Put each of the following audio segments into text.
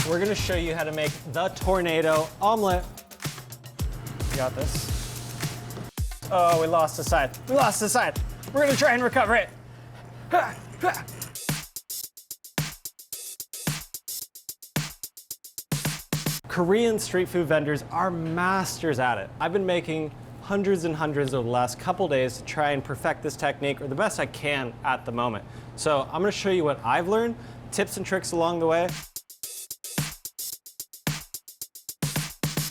We're gonna show you how to make the tornado omelet. You got this. Oh, we lost the side. We lost the side. We're gonna try and recover it. Korean street food vendors are masters at it. I've been making hundreds and hundreds over the last couple days to try and perfect this technique, or the best I can at the moment. So I'm gonna show you what I've learned, tips and tricks along the way.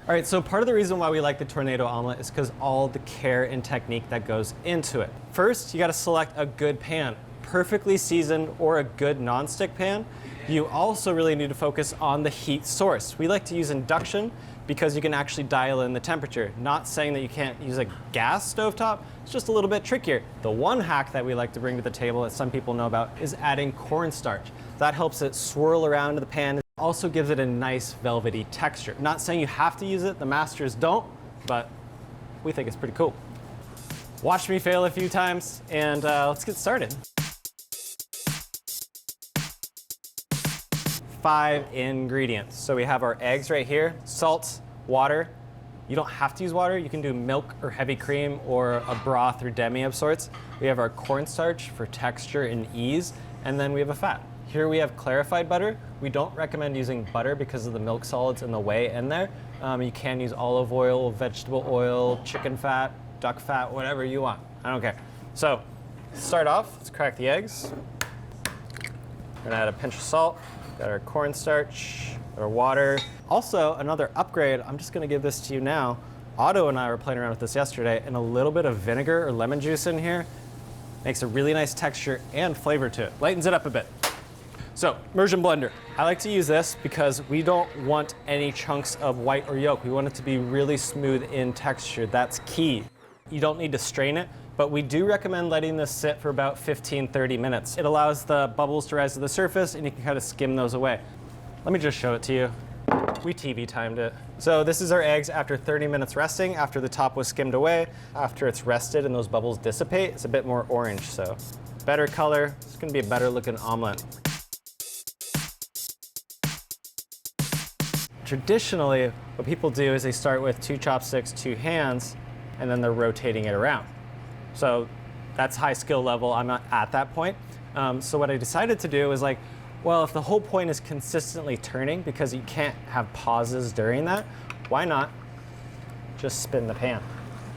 All right, so part of the reason why we like the tornado omelet is because all the care and technique that goes into it. First, you gotta select a good pan, perfectly seasoned or a good nonstick pan. You also really need to focus on the heat source. We like to use induction because you can actually dial in the temperature. Not saying that you can't use a gas stovetop, it's just a little bit trickier. The one hack that we like to bring to the table that some people know about is adding cornstarch. That helps it swirl around in the pan. It also gives it a nice velvety texture. Not saying you have to use it, the masters don't, but we think it's pretty cool. Watch me fail a few times and let's get started. 5 ingredients. So we have our eggs right here, salt, water. You don't have to use water. You can do milk or heavy cream or a broth or demi of sorts. We have our cornstarch for texture and ease, and then we have a fat. Here we have clarified butter. We don't recommend using butter because of the milk solids in the whey in there. You can use olive oil, vegetable oil, chicken fat, duck fat, whatever you want. I don't care. So start off, let's crack the eggs. We're gonna add a pinch of salt. Got our cornstarch, our water. Also, another upgrade, I'm just gonna give this to you now. Otto and I were playing around with this yesterday, and a little bit of vinegar or lemon juice in here makes a really nice texture and flavor to it. Lightens it up a bit. So, immersion blender. I like to use this because we don't want any chunks of white or yolk. We want it to be really smooth in texture. That's key. You don't need to strain it, but we do recommend letting this sit for about 15-30 minutes. It allows the bubbles to rise to the surface and you can kind of skim those away. Let me just show it to you. We TV timed it. So this is our eggs after 30 minutes resting, after the top was skimmed away. After it's rested and those bubbles dissipate, it's a bit more orange, so better color. It's gonna be a better looking omelet. Traditionally, what people do is they start with 2 chopsticks, 2 hands, and then they're rotating it around. So that's high skill level. I'm not at that point. So what I decided to do is like, well, if the whole point is consistently turning because you can't have pauses during that, why not just spin the pan?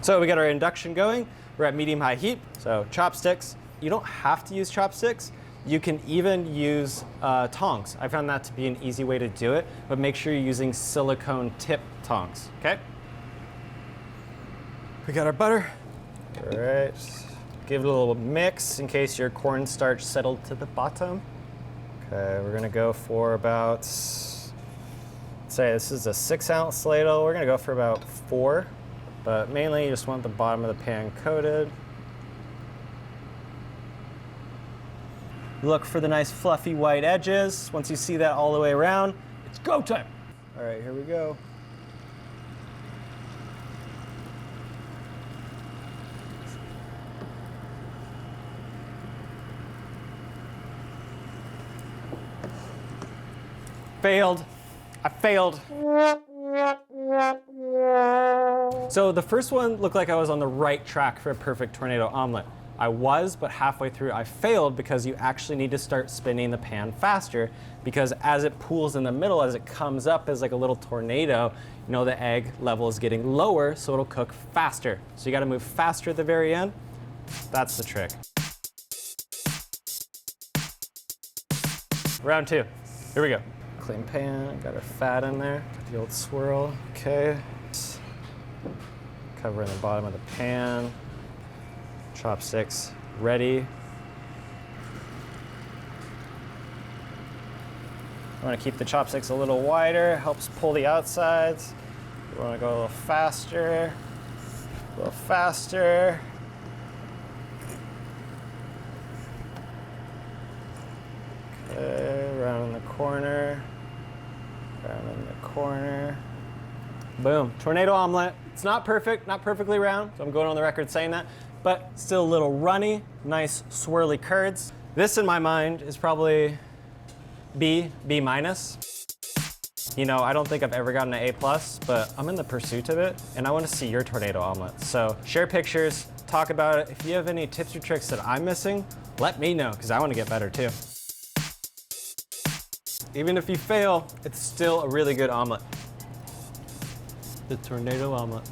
So we got our induction going. We're at medium-high heat, so chopsticks. You don't have to use chopsticks. You can even use tongs. I found that to be an easy way to do it, but make sure you're using silicone tip tongs, okay? We got our butter. All right, give it a little mix in case your cornstarch settled to the bottom. Okay, we're gonna go for about, let's say this is a 6-ounce ladle. We're gonna go for about 4, but mainly you just want the bottom of the pan coated. Look for the nice fluffy white edges. Once you see that all the way around, it's go time. All right, here we go. Failed. I failed. So the first one looked like I was on the right track for a perfect tornado omelet. I was, but halfway through I failed because you actually need to start spinning the pan faster, because as it pools in the middle, as it comes up as like a little tornado, you know the egg level is getting lower, so it'll cook faster. So you gotta move faster at the very end. That's the trick. Round 2. Here we go. Clean pan, got our fat in there, got the old swirl, okay. Covering the bottom of the pan. Chopsticks ready. I want to keep the chopsticks a little wider, helps pull the outsides. We want to go a little faster, a little faster. Okay, around in the corner, around in the corner. Boom, tornado omelet. It's not perfect, not perfectly round, so I'm going on the record saying that, but still a little runny, nice swirly curds. This in my mind is probably B minus. You know, I don't think I've ever gotten an A+, but I'm in the pursuit of it, and I want to see your tornado omelet. So share pictures, talk about it. If you have any tips or tricks that I'm missing, let me know, because I want to get better too. Even if you fail, it's still a really good omelet. The tornado omelet.